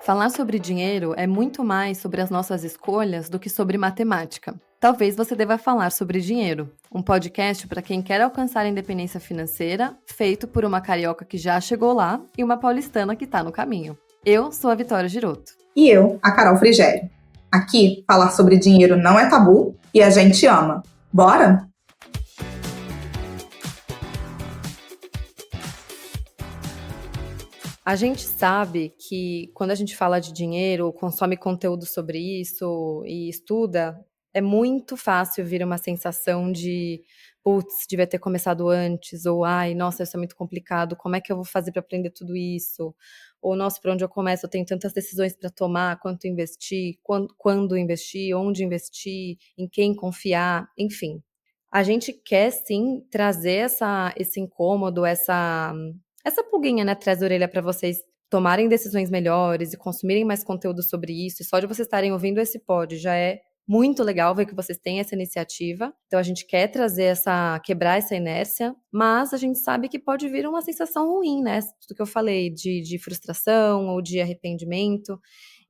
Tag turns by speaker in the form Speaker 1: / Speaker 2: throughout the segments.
Speaker 1: Falar sobre dinheiro é muito mais sobre as nossas escolhas do que sobre matemática. Talvez você deva falar sobre dinheiro, um podcast para quem quer alcançar a independência financeira, feito por uma carioca que já chegou lá e uma paulistana que está no caminho. Eu sou a Vitória Giroto.
Speaker 2: E eu, a Carol Frigério. Aqui, falar sobre dinheiro não é tabu e a gente ama. Bora?
Speaker 1: A gente sabe que quando a gente fala de dinheiro, consome conteúdo sobre isso e estuda, é muito fácil vir uma sensação de putz, devia ter começado antes, ou ai, nossa, isso é muito complicado, como é que eu vou fazer para aprender tudo isso? Ou nossa, por onde eu começo? Eu tenho tantas decisões para tomar, quanto investir, quando investir, onde investir, em quem confiar, enfim. A gente quer sim trazer esse incômodo, essa pulguinha, né, atrás da orelha para vocês tomarem decisões melhores e consumirem mais conteúdo sobre isso. E só de vocês estarem ouvindo esse pod já é muito legal ver que vocês têm essa iniciativa. Então a gente quer quebrar essa inércia, mas a gente sabe que pode vir uma sensação ruim, né? Tudo que eu falei, de frustração ou de arrependimento.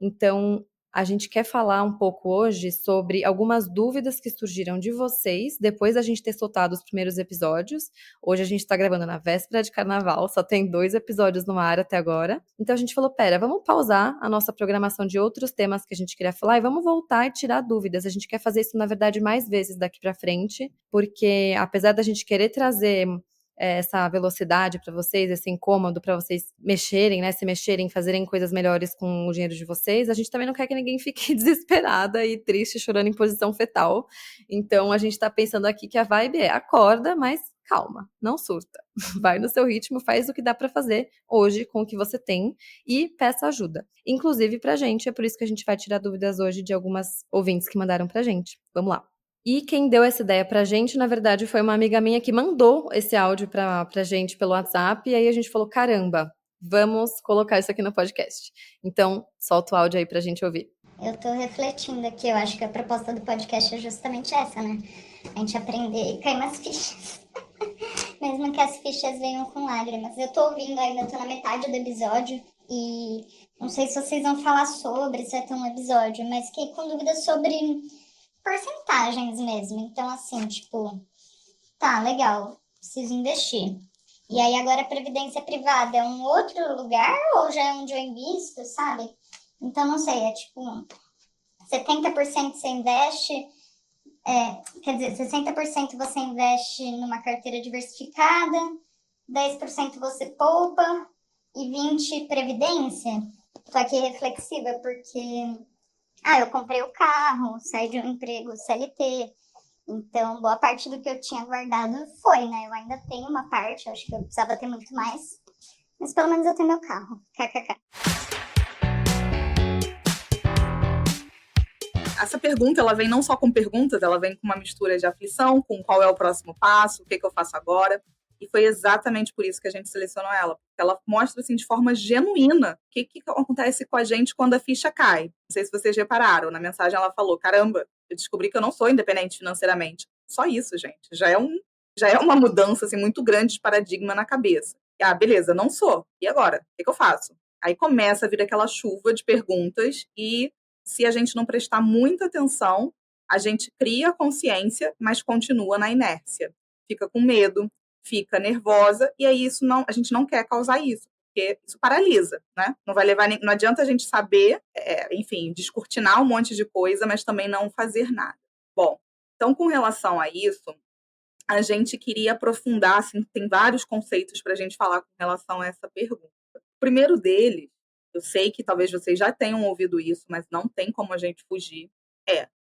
Speaker 1: Então, a gente quer falar um pouco hoje sobre algumas dúvidas que surgiram de vocês depois da gente ter soltado os primeiros episódios. Hoje a gente tá gravando na véspera de carnaval, só tem 2 episódios no ar até agora. Então a gente falou, pera, vamos pausar a nossa programação de outros temas que a gente queria falar e vamos voltar e tirar dúvidas. A gente quer fazer isso, na verdade, mais vezes daqui pra frente, porque apesar da gente querer trazer essa velocidade para vocês, esse incômodo para vocês mexerem, né, se mexerem, fazerem coisas melhores com o dinheiro de vocês, a gente também não quer que ninguém fique desesperada e triste, chorando em posição fetal. Então a gente tá pensando aqui que a vibe é acorda, mas calma, não surta. Vai no seu ritmo, faz o que dá para fazer hoje com o que você tem e peça ajuda. Inclusive pra gente, é por isso que a gente vai tirar dúvidas hoje de algumas ouvintes que mandaram pra gente. Vamos lá. E quem deu essa ideia pra gente, na verdade, foi uma amiga minha que mandou esse áudio pra gente pelo WhatsApp, e aí a gente falou, caramba, vamos colocar isso aqui no podcast. Então, solta o áudio aí pra gente ouvir.
Speaker 3: Eu tô refletindo aqui, eu acho que a proposta do podcast é justamente essa, né? A gente aprender e cair umas fichas. Mesmo que as fichas venham com lágrimas. Eu tô ouvindo ainda, tô na metade do episódio e não sei se vocês vão falar sobre, se vai ter um episódio, mas fiquei com dúvidas sobre porcentagens mesmo. Então, assim, tipo, tá, legal, preciso investir. E aí agora a previdência privada é um outro lugar ou já é onde eu invisto, sabe? Então, não sei, é tipo 70% você investe, quer dizer, 60% você investe numa carteira diversificada, 10% você poupa e 20% previdência. Tô aqui reflexiva porque eu comprei o carro, saí de um emprego CLT, então boa parte do que eu tinha guardado foi, né? Eu ainda tenho uma parte, eu acho que eu precisava ter muito mais, mas pelo menos eu tenho meu carro, kkk.
Speaker 2: Essa pergunta, ela vem não só com perguntas, ela vem com uma mistura de aflição, com qual é o próximo passo, o que eu faço agora. E foi exatamente por isso que a gente selecionou ela. Porque ela mostra, assim, de forma genuína o que acontece com a gente quando a ficha cai. Não sei se vocês repararam, na mensagem ela falou, caramba, eu descobri que eu não sou independente financeiramente. Só isso, gente. Já é uma mudança, assim, muito grande de paradigma na cabeça. Beleza, não sou. E agora? O que eu faço? Aí começa a vir aquela chuva de perguntas e se a gente não prestar muita atenção, a gente cria consciência, mas continua na inércia. Fica com medo, fica nervosa, e aí a gente não quer causar isso, porque isso paralisa, né? Não vai levar, não adianta a gente saber, enfim, descortinar um monte de coisa, mas também não fazer nada. Bom, então com relação a isso, a gente queria aprofundar, assim, tem vários conceitos para a gente falar com relação a essa pergunta. O primeiro deles, eu sei que talvez vocês já tenham ouvido isso, mas não tem como a gente fugir,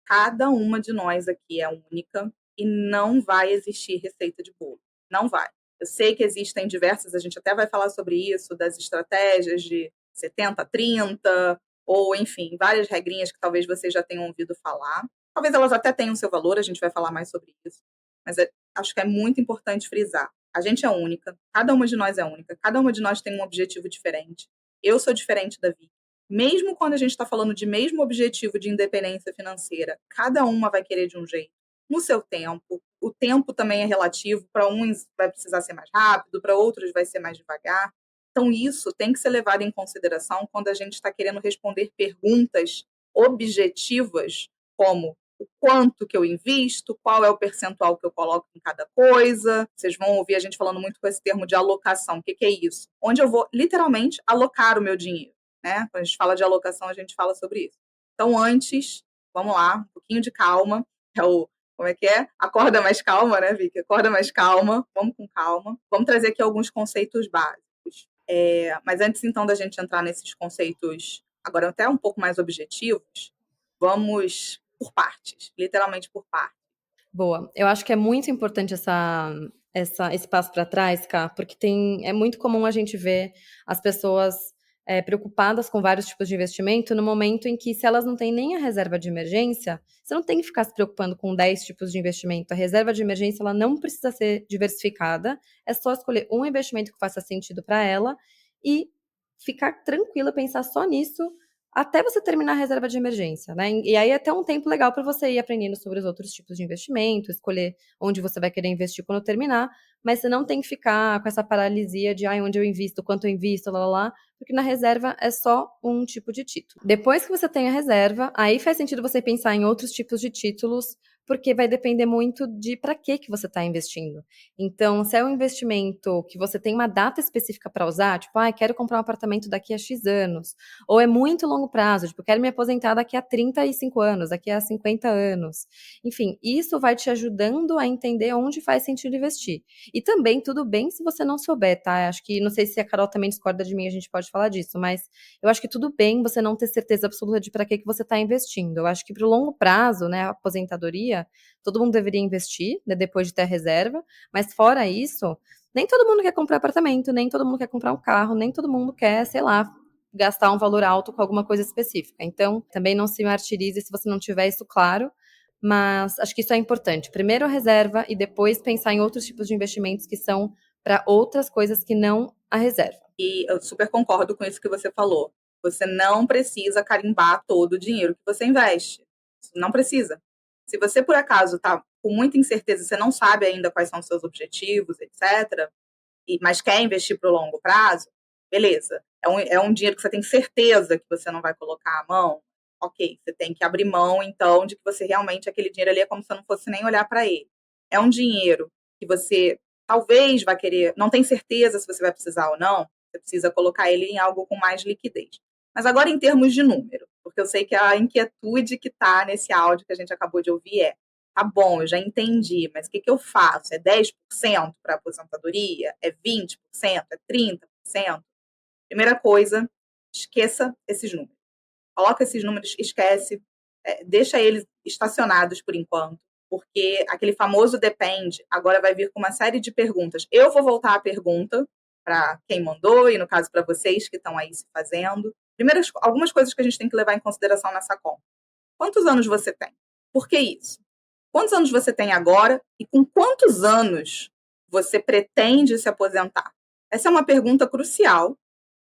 Speaker 2: cada uma de nós aqui é única e não vai existir receita de bolo. Não vai. Eu sei que existem diversas, a gente até vai falar sobre isso, das estratégias de 70-30, ou enfim, várias regrinhas que talvez vocês já tenham ouvido falar. Talvez elas até tenham seu valor, a gente vai falar mais sobre isso. Mas acho que é muito importante frisar. A gente é única, cada uma de nós é única, cada uma de nós tem um objetivo diferente. Eu sou diferente da Vi. Mesmo quando a gente está falando de mesmo objetivo de independência financeira, cada uma vai querer de um jeito, no seu tempo. O tempo também é relativo, para uns vai precisar ser mais rápido, para outros vai ser mais devagar. Então, isso tem que ser levado em consideração quando a gente está querendo responder perguntas objetivas, como o quanto que eu invisto, qual é o percentual que eu coloco em cada coisa. Vocês vão ouvir a gente falando muito com esse termo de alocação. O que é isso? Onde eu vou, literalmente, alocar o meu dinheiro. Né? Quando a gente fala de alocação, a gente fala sobre isso. Então, antes, vamos lá, um pouquinho de calma. Como é que é? Acorda mais calma, né, Vicky? Acorda mais calma. Vamos com calma. Vamos trazer aqui alguns conceitos básicos. Mas antes, então, da gente entrar nesses conceitos, agora até um pouco mais objetivos, vamos por partes, literalmente por partes.
Speaker 1: Boa. Eu acho que é muito importante esse passo para trás, Cá, porque é muito comum a gente ver as pessoas preocupadas com vários tipos de investimento no momento em que, se elas não têm nem a reserva de emergência, você não tem que ficar se preocupando com 10 tipos de investimento. A reserva de emergência, ela não precisa ser diversificada, é só escolher um investimento que faça sentido para ela e ficar tranquila, pensar só nisso até você terminar a reserva de emergência, né? E aí é até um tempo legal para você ir aprendendo sobre os outros tipos de investimento, escolher onde você vai querer investir quando terminar, mas você não tem que ficar com essa paralisia de onde eu invisto, quanto eu invisto, lá, porque na reserva é só um tipo de título. Depois que você tem a reserva, aí faz sentido você pensar em outros tipos de títulos, porque vai depender muito de para que você está investindo. Então, se é um investimento que você tem uma data específica para usar, tipo, quero comprar um apartamento daqui a X anos, ou é muito longo prazo, tipo, quero me aposentar daqui a 35 anos, daqui a 50 anos. Enfim, isso vai te ajudando a entender onde faz sentido investir. E também, tudo bem se você não souber, tá? Acho que, não sei se a Carol também discorda de mim, a gente pode falar disso, mas eu acho que tudo bem você não ter certeza absoluta de para que você está investindo. Eu acho que para o longo prazo, né, a aposentadoria, todo mundo deveria investir, né, depois de ter a reserva, mas fora isso, nem todo mundo quer comprar apartamento, nem todo mundo quer comprar um carro, nem todo mundo quer, sei lá, gastar um valor alto com alguma coisa específica. Então, também não se martirize se você não tiver isso claro, mas acho que isso é importante. Primeiro a reserva e depois pensar em outros tipos de investimentos que são para outras coisas que não a reserva.
Speaker 2: E eu super concordo com isso que você falou. Você não precisa carimbar todo o dinheiro que você investe. Não precisa. Se você, por acaso, está com muita incerteza, você não sabe ainda quais são os seus objetivos, etc., mas quer investir para o longo prazo, beleza. É um dinheiro que você tem certeza que você não vai colocar à mão. Ok, você tem que abrir mão, então, de que você realmente, aquele dinheiro ali é como se você não fosse nem olhar para ele. É um dinheiro que você talvez vai querer, não tem certeza se você vai precisar ou não, você precisa colocar ele em algo com mais liquidez. Mas agora em termos de número, porque eu sei que a inquietude que está nesse áudio que a gente acabou de ouvir tá bom, eu já entendi, mas o que eu faço? É 10% para aposentadoria? É 20%? É 30%? Primeira coisa, esqueça esses números. Coloca esses números, esquece, deixa eles estacionados por enquanto, porque aquele famoso depende agora vai vir com uma série de perguntas. Eu vou voltar à pergunta para quem mandou e, no caso, para vocês que estão aí se fazendo. Primeiro, algumas coisas que a gente tem que levar em consideração nessa conta. Quantos anos você tem? Por que isso? Quantos anos você tem agora e com quantos anos você pretende se aposentar? Essa é uma pergunta crucial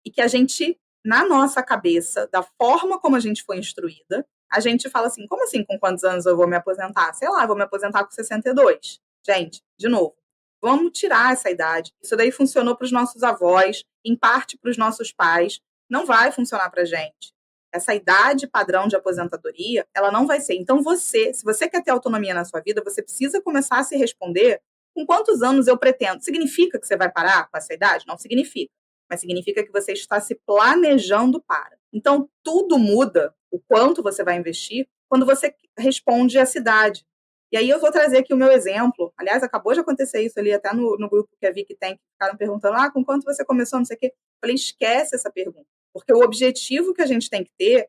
Speaker 2: e que a gente, na nossa cabeça, da forma como a gente foi instruída, a gente fala assim, como assim com quantos anos eu vou me aposentar? Sei lá, eu vou me aposentar com 62. Gente, de novo, vamos tirar essa idade. Isso daí funcionou para os nossos avós, em parte para os nossos pais, não vai funcionar para a gente. Essa idade padrão de aposentadoria, ela não vai ser. Então, se você quer ter autonomia na sua vida, você precisa começar a se responder com quantos anos eu pretendo. Significa que você vai parar com essa idade? Não significa. Mas significa que você está se planejando para. Então, tudo muda, o quanto você vai investir, quando você responde essa idade. E aí eu vou trazer aqui o meu exemplo. Aliás, acabou de acontecer isso ali, até no grupo que a Vicky tem, que ficaram perguntando, com quanto você começou, não sei o quê. Eu falei, esquece essa pergunta. Porque o objetivo que a gente tem que ter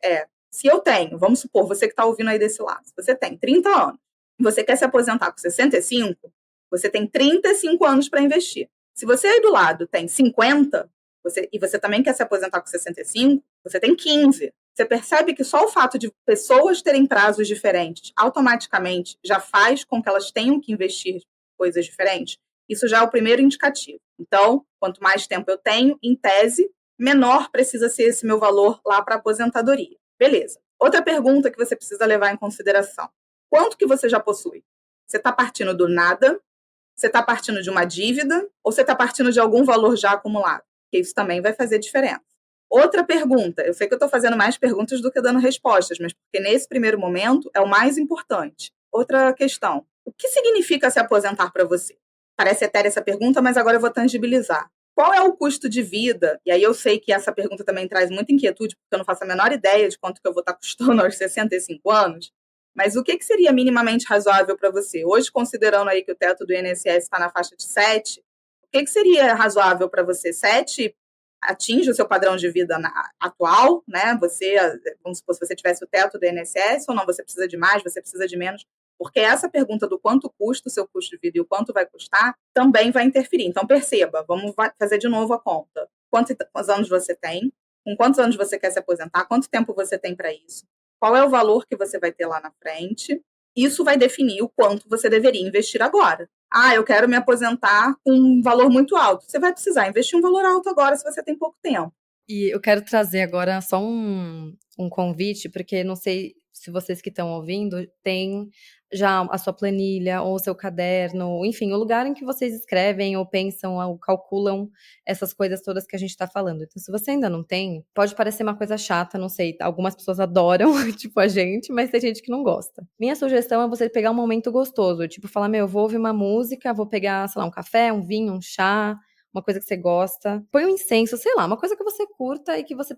Speaker 2: se eu tenho, vamos supor, você que está ouvindo aí desse lado, se você tem 30 anos e você quer se aposentar com 65, você tem 35 anos para investir. Se você aí do lado tem 50, e você também quer se aposentar com 65, você tem 15. Você percebe que só o fato de pessoas terem prazos diferentes automaticamente já faz com que elas tenham que investir coisas diferentes? Isso já é o primeiro indicativo. Então, quanto mais tempo eu tenho, em tese, menor precisa ser esse meu valor lá para a aposentadoria. Beleza. Outra pergunta que você precisa levar em consideração. Quanto que você já possui? Você está partindo do nada? Você está partindo de uma dívida? Ou você está partindo de algum valor já acumulado? porque isso também vai fazer diferença. Outra pergunta, eu sei que eu estou fazendo mais perguntas do que dando respostas, mas porque nesse primeiro momento é o mais importante. Outra questão, o que significa se aposentar para você? Parece etérea essa pergunta, mas agora eu vou tangibilizar. Qual é o custo de vida? E aí eu sei que essa pergunta também traz muita inquietude, porque eu não faço a menor ideia de quanto que eu vou estar custando aos 65 anos, mas o que seria minimamente razoável para você? Hoje, considerando aí que o teto do INSS está na faixa de 7, o que seria razoável para você? 7 atinge o seu padrão de vida atual, né? Vamos supor, se você tivesse o teto do INSS ou não, você precisa de mais, você precisa de menos, porque essa pergunta do quanto custa o seu custo de vida e o quanto vai custar também vai interferir. Então, perceba, vamos fazer de novo a conta. Quantos anos você tem? Com quantos anos você quer se aposentar? Quanto tempo você tem para isso? Qual é o valor que você vai ter lá na frente? Isso vai definir o quanto você deveria investir agora. Eu quero me aposentar com um valor muito alto. Você vai precisar investir um valor alto agora se você tem pouco tempo.
Speaker 1: E eu quero trazer agora só um convite, porque não sei se vocês que estão ouvindo têm já a sua planilha ou o seu caderno, enfim, o lugar em que vocês escrevem ou pensam ou calculam essas coisas todas que a gente está falando. Então, se você ainda não tem, pode parecer uma coisa chata, não sei, algumas pessoas adoram, tipo a gente, mas tem gente que não gosta. Minha sugestão é você pegar um momento gostoso, tipo falar, eu vou ouvir uma música, vou pegar, sei lá, um café, um vinho, um chá, uma coisa que você gosta, põe um incenso, sei lá, uma coisa que você curta e que você,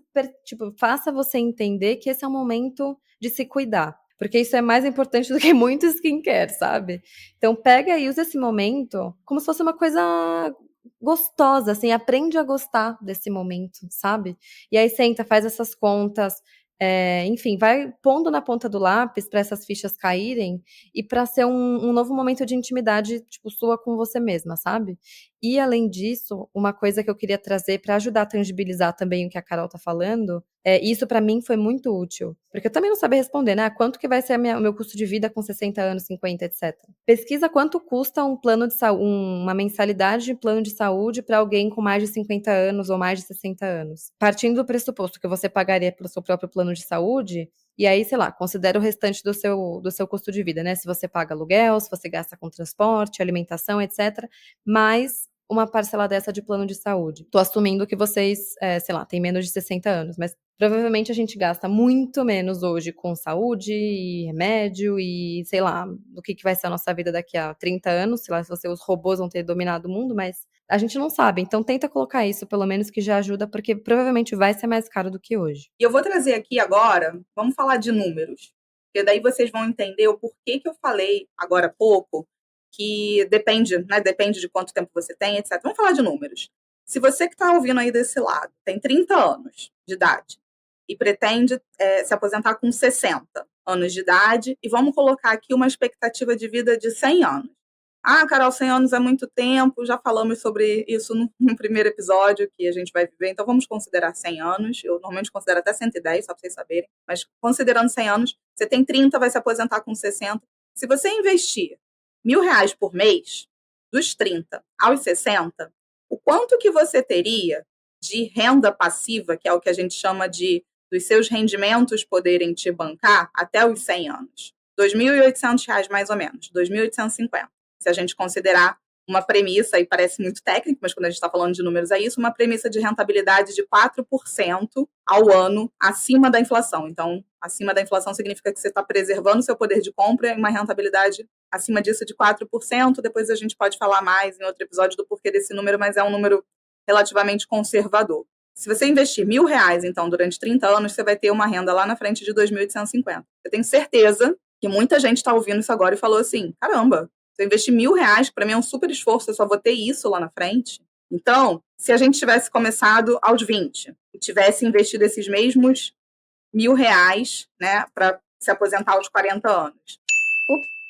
Speaker 1: faça você entender que esse é um momento de se cuidar. Porque isso é mais importante do que muito skincare, sabe? Então pega e usa esse momento como se fosse uma coisa gostosa, assim, aprende a gostar desse momento, sabe? E aí senta, faz essas contas, enfim, vai pondo na ponta do lápis para essas fichas caírem e para ser um novo momento de intimidade, tipo, sua com você mesma, sabe? E além disso, uma coisa que eu queria trazer para ajudar a tangibilizar também o que a Carol tá falando, isso para mim foi muito útil, porque eu também não sabia responder, né? Quanto que vai ser o meu custo de vida com 60 anos, 50, etc. Pesquisa quanto custa um plano de saúde, uma mensalidade de plano de saúde para alguém com mais de 50 anos ou mais de 60 anos. Partindo do pressuposto que você pagaria pelo seu próprio plano de saúde, e aí, sei lá, considera o restante do seu custo de vida, né? Se você paga aluguel, se você gasta com transporte, alimentação, etc. Mais uma parcela dessa de plano de saúde. Tô assumindo que vocês, sei lá, têm menos de 60 anos, mas provavelmente a gente gasta muito menos hoje com saúde e remédio e, sei lá, do que vai ser a nossa vida daqui a 30 anos, sei lá, se os robôs vão ter dominado o mundo, mas a gente não sabe. Então tenta colocar isso, pelo menos, que já ajuda, porque provavelmente vai ser mais caro do que hoje.
Speaker 2: E eu vou trazer aqui agora, vamos falar de números, porque daí vocês vão entender o porquê que eu falei agora há pouco, que depende, né? Depende de quanto tempo você tem, etc. Vamos falar de números. Se você que está ouvindo aí desse lado tem 30 anos de idade e pretende se aposentar com 60 anos de idade, e vamos colocar aqui uma expectativa de vida de 100 anos. Carol, 100 anos é muito tempo, já falamos sobre isso no primeiro episódio que a gente vai viver, então vamos considerar 100 anos, eu normalmente considero até 110, só para vocês saberem, mas considerando 100 anos, você tem 30, vai se aposentar com 60. Se você investir R$1.000 por mês, dos 30 aos 60, o quanto que você teria de renda passiva, que é o que a gente chama dos seus rendimentos poderem te bancar até os 100 anos? R$2.800 mais ou menos, 2.850. Se a gente considerar uma premissa, e parece muito técnico, mas quando a gente está falando de números é isso, uma premissa de rentabilidade de 4% ao ano acima da inflação. Então, acima da inflação significa que você está preservando o seu poder de compra e uma rentabilidade acima disso de 4%. Depois a gente pode falar mais em outro episódio do porquê desse número, mas é um número relativamente conservador. Se você investir R$1.000, então, durante 30 anos, você vai ter uma renda lá na frente de 2.850. Eu tenho certeza que muita gente está ouvindo isso agora e falou assim, caramba, se eu investir R$1.000, para mim é um super esforço, eu só vou ter isso lá na frente. Então, se a gente tivesse começado aos 20 e tivesse investido esses mesmos R$1.000, né, para se aposentar aos 40 anos.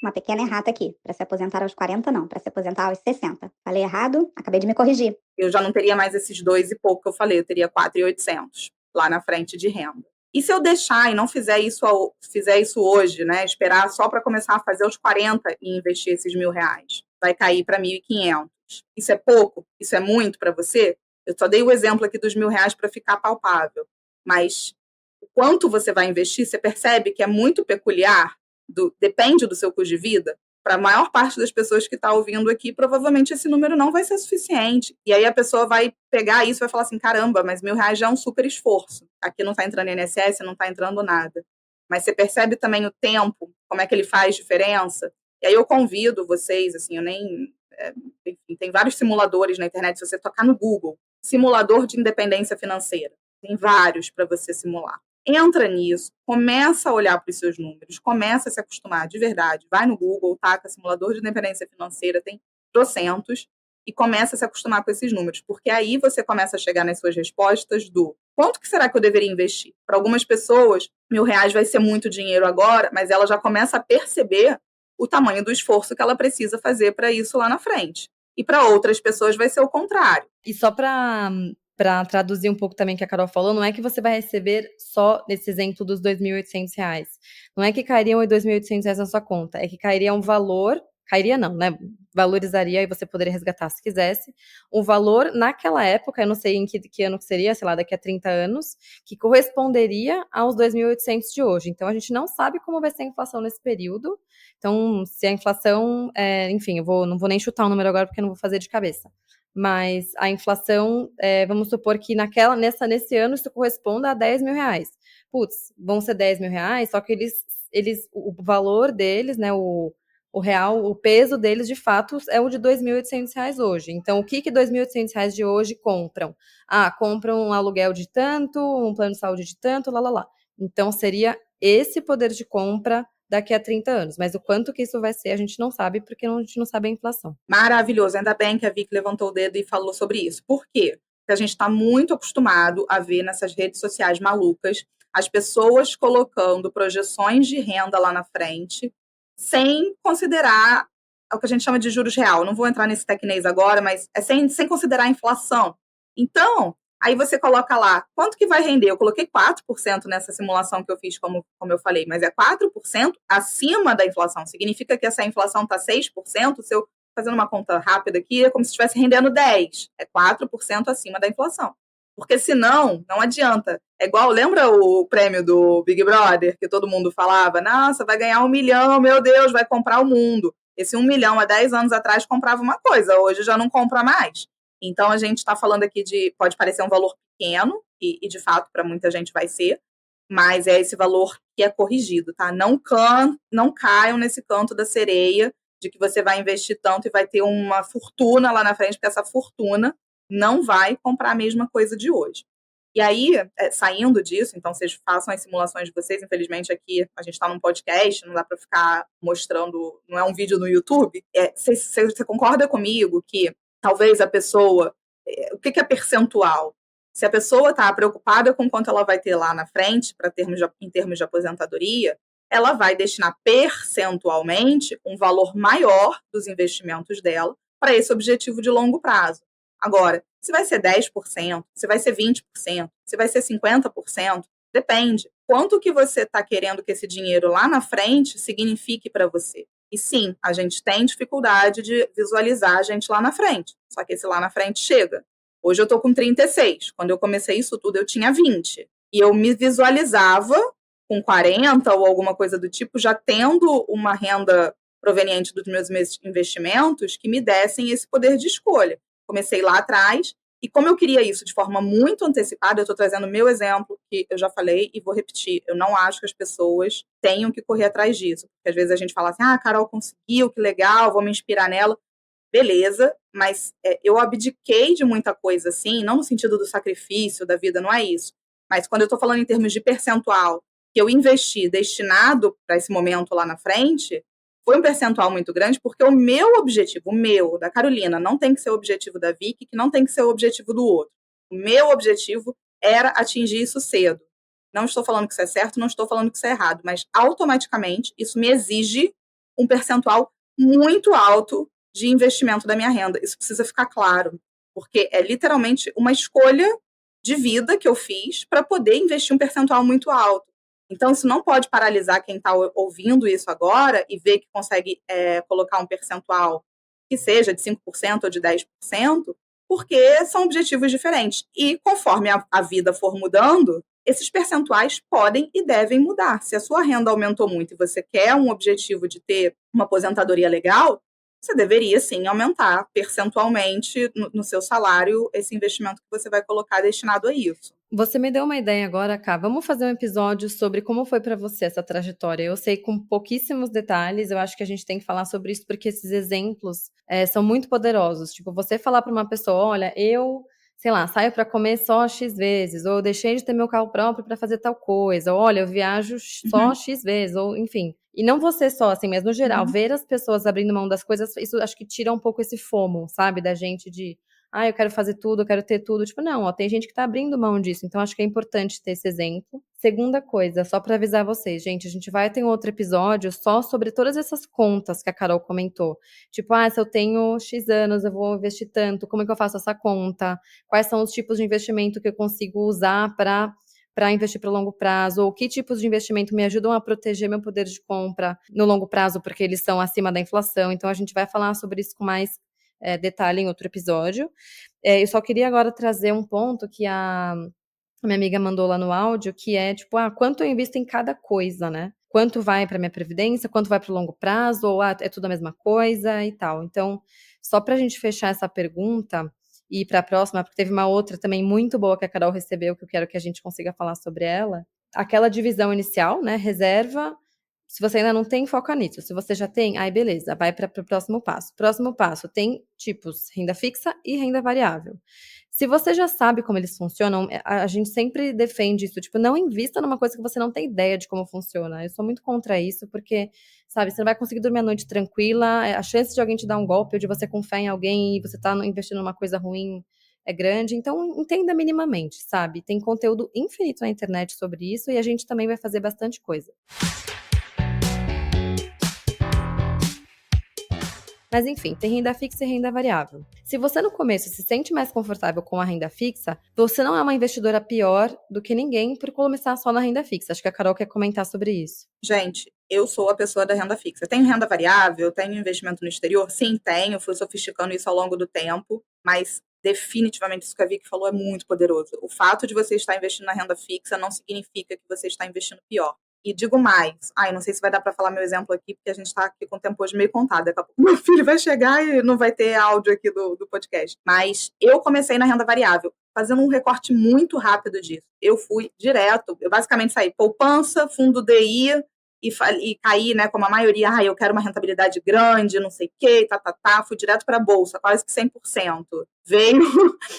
Speaker 3: Uma pequena errata aqui. Para se aposentar aos 40, não. Para se aposentar aos 60. Falei errado, acabei de me corrigir.
Speaker 2: Eu já não teria mais esses 2 e pouco que eu falei, eu teria 4.800 lá na frente de renda. E se eu deixar e não fizer isso hoje, né, esperar só para começar a fazer aos 40 e investir esses R$1.000, vai cair para 1.500. Isso é pouco? Isso é muito para você? Eu só dei o exemplo aqui dos R$1.000 para ficar palpável. Mas o quanto você vai investir, você percebe que é muito peculiar, depende do seu custo de vida. para a maior parte das pessoas que está ouvindo aqui, provavelmente esse número não vai ser suficiente. E aí a pessoa vai pegar isso e vai falar assim, caramba, mas R$1.000 já é um super esforço. Aqui não está entrando INSS, não está entrando nada. Mas você percebe também o tempo, como é que ele faz diferença? E aí eu convido vocês, assim, enfim, tem vários simuladores na internet, se você tocar no Google, simulador de independência financeira. Tem vários para você simular. Entra nisso, começa a olhar para os seus números, começa a se acostumar de verdade. Vai no Google, taca simulador de independência financeira, tem trocentos, e começa a se acostumar com esses números, porque aí você começa a chegar nas suas respostas do quanto que será que eu deveria investir? Para algumas pessoas, R$1.000 vai ser muito dinheiro agora, mas ela já começa a perceber o tamanho do esforço que ela precisa fazer para isso lá na frente. E para outras pessoas vai ser o contrário.
Speaker 1: E só para traduzir um pouco também o que a Carol falou, não é que você vai receber só nesse exemplo dos R$2.800. Não é que cairiam R$2.800 na sua conta, é que cairia um valor, cairia não, né? Valorizaria e você poderia resgatar se quisesse, um valor naquela época, eu não sei em que ano que seria, sei lá, daqui a 30 anos, que corresponderia aos 2.800 de hoje. Então a gente não sabe como vai ser a inflação nesse período. Então, se a inflação, enfim, não vou nem chutar o número agora porque eu não vou fazer de cabeça. Mas a inflação, vamos supor que nesse ano isso corresponda a R$10.000. Putz, vão ser R$10.000, só que o valor deles, né, o real, o peso deles, de fato, é o de R$2.800 hoje. Então, o que R$2.800 de hoje compram? Compram um aluguel de tanto, um plano de saúde de tanto, lá. Então, seria esse poder de compra daqui a 30 anos. Mas o quanto que isso vai ser, a gente não sabe, porque a gente não sabe a inflação.
Speaker 2: Maravilhoso. Ainda bem que a Vicky levantou o dedo e falou sobre isso. Por quê? Porque a gente está muito acostumado a ver nessas redes sociais malucas as pessoas colocando projeções de renda lá na frente, sem considerar o que a gente chama de juros real. Não vou entrar nesse tecnês agora, mas é sem considerar a inflação. Então, aí você coloca lá, quanto que vai render? Eu coloquei 4% nessa simulação que eu fiz, como eu falei, mas é 4% acima da inflação. Significa que essa inflação está 6%, se eu fazendo uma conta rápida aqui, é como se estivesse rendendo 10%. É 4% acima da inflação. Porque senão, não adianta. É igual, lembra o prêmio do Big Brother, que todo mundo falava, nossa, vai ganhar 1 milhão, meu Deus, vai comprar o mundo. Esse 1 milhão, há 10 anos atrás, comprava uma coisa, hoje já não compra mais. Então, a gente está falando aqui pode parecer um valor pequeno, e de fato, para muita gente vai ser, mas é esse valor que é corrigido, tá? Não caiam nesse canto da sereia, de que você vai investir tanto e vai ter uma fortuna lá na frente, porque essa fortuna não vai comprar a mesma coisa de hoje. E aí, saindo disso, então vocês façam as simulações de vocês. Infelizmente, aqui a gente está num podcast, não dá para ficar mostrando, não é um vídeo no YouTube. Você concorda comigo que talvez a pessoa... O que é percentual? Se a pessoa está preocupada com quanto ela vai ter lá na frente, em termos de aposentadoria, ela vai destinar percentualmente um valor maior dos investimentos dela para esse objetivo de longo prazo. Agora, se vai ser 10%, se vai ser 20%, se vai ser 50%, depende. Quanto que você está querendo que esse dinheiro lá na frente signifique para você? E sim, a gente tem dificuldade de visualizar a gente lá na frente. Só que esse lá na frente chega. Hoje eu estou com 36. Quando eu comecei isso tudo, eu tinha 20. E eu me visualizava com 40 ou alguma coisa do tipo, já tendo uma renda proveniente dos meus investimentos que me dessem esse poder de escolha. Comecei lá atrás, e como eu queria isso de forma muito antecipada, eu estou trazendo o meu exemplo, que eu já falei e vou repetir, eu não acho que as pessoas tenham que correr atrás disso, porque às vezes a gente fala assim, a Carol conseguiu, que legal, vou me inspirar nela, beleza, mas eu abdiquei de muita coisa assim, não no sentido do sacrifício da vida, não é isso, mas quando eu estou falando em termos de percentual, que eu investi destinado para esse momento lá na frente, foi um percentual muito grande, porque o meu objetivo, da Carolina, não tem que ser o objetivo da Vicky, que não tem que ser o objetivo do outro. O meu objetivo era atingir isso cedo. Não estou falando que isso é certo, não estou falando que isso é errado, mas automaticamente isso me exige um percentual muito alto de investimento da minha renda. Isso precisa ficar claro, porque é literalmente uma escolha de vida que eu fiz para poder investir um percentual muito alto. Então, isso não pode paralisar quem está ouvindo isso agora e ver que consegue colocar um percentual que seja de 5% ou de 10%, porque são objetivos diferentes. E conforme a vida for mudando, esses percentuais podem e devem mudar. Se a sua renda aumentou muito e você quer um objetivo de ter uma aposentadoria legal, você deveria sim aumentar percentualmente no seu salário esse investimento que você vai colocar destinado a isso.
Speaker 1: Você me deu uma ideia agora, Ká. Vamos fazer um episódio sobre como foi para você essa trajetória. Eu sei com pouquíssimos detalhes, eu acho que a gente tem que falar sobre isso porque esses exemplos são muito poderosos. Tipo, você falar para uma pessoa, olha, eu, sei lá, saio para comer só X vezes, ou eu deixei de ter meu carro próprio para fazer tal coisa, ou olha, eu viajo só X vezes, ou enfim. E não você só, assim, mas no geral, ver as pessoas abrindo mão das coisas, isso acho que tira um pouco esse FOMO, sabe, da gente de eu quero fazer tudo, eu quero ter tudo. Tipo, não, ó, tem gente que tá abrindo mão disso, então acho que é importante ter esse exemplo. Segunda coisa, só pra avisar vocês, gente, a gente vai ter um outro episódio só sobre todas essas contas que a Carol comentou. Tipo, se eu tenho X anos, eu vou investir tanto, como é que eu faço essa conta? Quais são os tipos de investimento que eu consigo usar para investir para longo prazo, ou que tipos de investimento me ajudam a proteger meu poder de compra no longo prazo, porque eles são acima da inflação. Então, a gente vai falar sobre isso com mais detalhe em outro episódio. Eu só queria agora trazer um ponto que a minha amiga mandou lá no áudio, que é tipo, quanto eu invisto em cada coisa, né? Quanto vai para minha previdência, quanto vai para o longo prazo, ou é tudo a mesma coisa e tal. Então, só para a gente fechar essa pergunta e ir para a próxima, porque teve uma outra também muito boa que a Carol recebeu, que eu quero que a gente consiga falar sobre ela. Aquela divisão inicial, né? Reserva. Se você ainda não tem, foca nisso. Se você já tem, aí beleza, vai para o próximo passo. Próximo passo tem tipos renda fixa e renda variável. Se você já sabe como eles funcionam, a gente sempre defende isso, tipo, não invista numa coisa que você não tem ideia de como funciona. Eu sou muito contra isso, porque, sabe, você não vai conseguir dormir a noite tranquila, a chance de alguém te dar um golpe ou de você confiar em alguém e você tá investindo numa coisa ruim é grande, então entenda minimamente, sabe? Tem conteúdo infinito na internet sobre isso e a gente também vai fazer bastante coisa. Mas enfim, tem renda fixa e renda variável. Se você no começo se sente mais confortável com a renda fixa, você não é uma investidora pior do que ninguém por começar só na renda fixa. Acho que a Carol quer comentar sobre isso.
Speaker 2: Gente, eu sou a pessoa da renda fixa. Tenho renda variável, tenho investimento no exterior? Sim, tenho. Fui sofisticando isso ao longo do tempo, mas definitivamente isso que a Vicky falou é muito poderoso. O fato de você estar investindo na renda fixa não significa que você está investindo pior. E digo mais, não sei se vai dar para falar meu exemplo aqui, porque a gente está aqui com o tempo hoje meio contado. Daqui a pouco meu filho vai chegar e não vai ter áudio aqui do podcast. Mas eu comecei na renda variável, fazendo um recorte muito rápido disso. Eu fui direto, eu basicamente saí poupança, fundo DI, e caí, né, como a maioria, eu quero uma rentabilidade grande, não sei o quê, fui direto para a bolsa, quase que 100%. Veio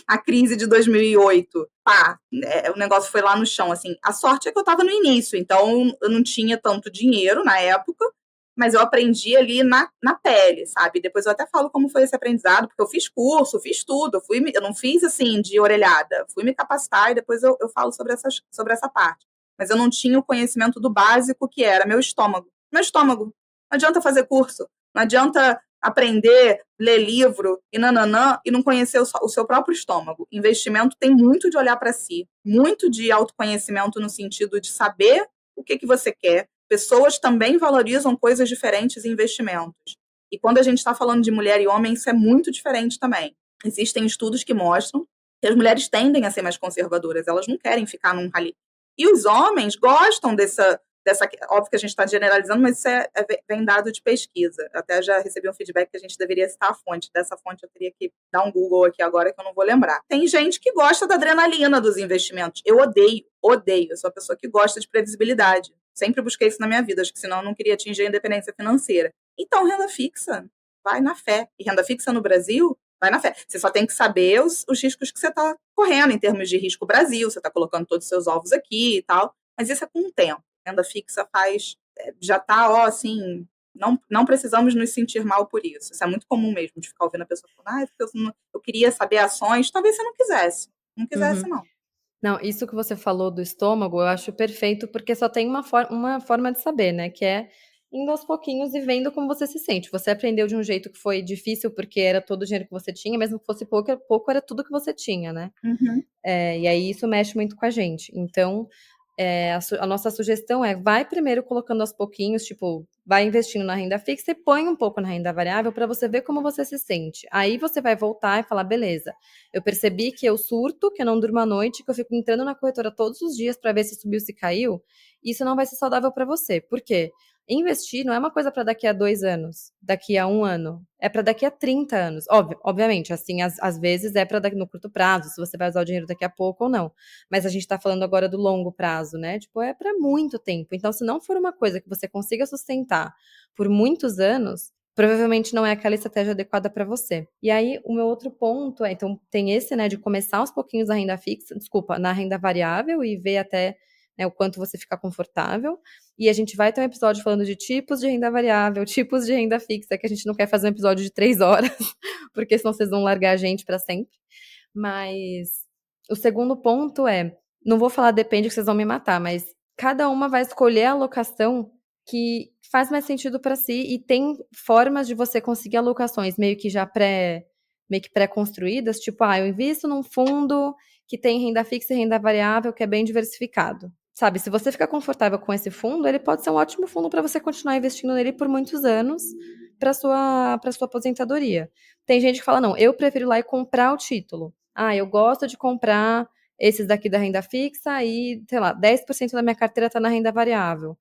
Speaker 2: a crise de 2008, o negócio foi lá no chão, assim. A sorte é que eu estava no início, então eu não tinha tanto dinheiro na época, mas eu aprendi ali na pele, sabe? Depois eu até falo como foi esse aprendizado, porque eu fiz curso, fiz tudo, eu não fiz assim de orelhada, fui me capacitar e depois eu falo sobre essa parte. Mas eu não tinha o conhecimento do básico, que era meu estômago. Meu estômago. Não adianta fazer curso, não adianta aprender, ler livro e nananã e não conhecer o seu próprio estômago. Investimento tem muito de olhar para si, muito de autoconhecimento no sentido de saber o que você quer. Pessoas também valorizam coisas diferentes em investimentos. E quando a gente está falando de mulher e homem, isso é muito diferente também. Existem estudos que mostram que as mulheres tendem a ser mais conservadoras, elas não querem ficar num rally. E os homens gostam dessa óbvio que a gente está generalizando, mas isso vem dado de pesquisa. Até já recebi um feedback que a gente deveria citar a fonte. Dessa fonte eu teria que dar um Google aqui agora que eu não vou lembrar. Tem gente que gosta da adrenalina dos investimentos. Eu odeio. Eu sou a pessoa que gosta de previsibilidade. Sempre busquei isso na minha vida, acho que senão eu não queria atingir a independência financeira. Então, renda fixa, vai na fé. E renda fixa no Brasil, vai na fé. Você só tem que saber os riscos que você está correndo em termos de risco Brasil, você está colocando todos os seus ovos aqui e tal, mas isso é com o tempo. Renda fixa já está, assim, não precisamos nos sentir mal por isso. Isso é muito comum mesmo, de ficar ouvindo a pessoa falando, eu queria saber ações, talvez você não quisesse. Não quisesse, não.
Speaker 1: Não, isso que você falou do estômago, eu acho perfeito, porque só tem uma forma de saber, né, que é indo aos pouquinhos e vendo como você se sente. Você aprendeu de um jeito que foi difícil porque era todo o dinheiro que você tinha, mesmo que fosse pouco era tudo que você tinha, né?
Speaker 2: Uhum.
Speaker 1: E aí isso mexe muito com a gente. Então, A nossa sugestão vai primeiro colocando aos pouquinhos, tipo, vai investindo na renda fixa e põe um pouco na renda variável para você ver como você se sente. Aí você vai voltar e falar, beleza, eu percebi que eu surto, que eu não durmo à noite, que eu fico entrando na corretora todos os dias para ver se subiu, se caiu. Isso não vai ser saudável para você. Por quê? Investir não é uma coisa para daqui a 2 anos, daqui a 1 ano. É para daqui a 30 anos. Obviamente, assim, às vezes é para no curto prazo, se você vai usar o dinheiro daqui a pouco ou não. Mas a gente está falando agora do longo prazo, né? Tipo, é para muito tempo. Então, se não for uma coisa que você consiga sustentar por muitos anos, provavelmente não é aquela estratégia adequada para você. E aí, o meu outro ponto então, tem esse, né, de começar aos pouquinhos na renda fixa, na renda variável e ver até, né, o quanto você ficar confortável. E a gente vai ter um episódio falando de tipos de renda variável, tipos de renda fixa, que a gente não quer fazer um episódio de 3 horas, porque senão vocês vão largar a gente para sempre. Mas o segundo ponto não vou falar depende que vocês vão me matar, mas cada uma vai escolher a alocação que faz mais sentido para si e tem formas de você conseguir alocações meio que pré-construídas, tipo, eu invisto num fundo que tem renda fixa e renda variável, que é bem diversificado. Sabe, se você ficar confortável com esse fundo, ele pode ser um ótimo fundo para você continuar investindo nele por muitos anos para sua aposentadoria. Tem gente que fala, não, eu prefiro ir lá e comprar o título. Eu gosto de comprar esses daqui da renda fixa e, sei lá, 10% da minha carteira está na renda variável.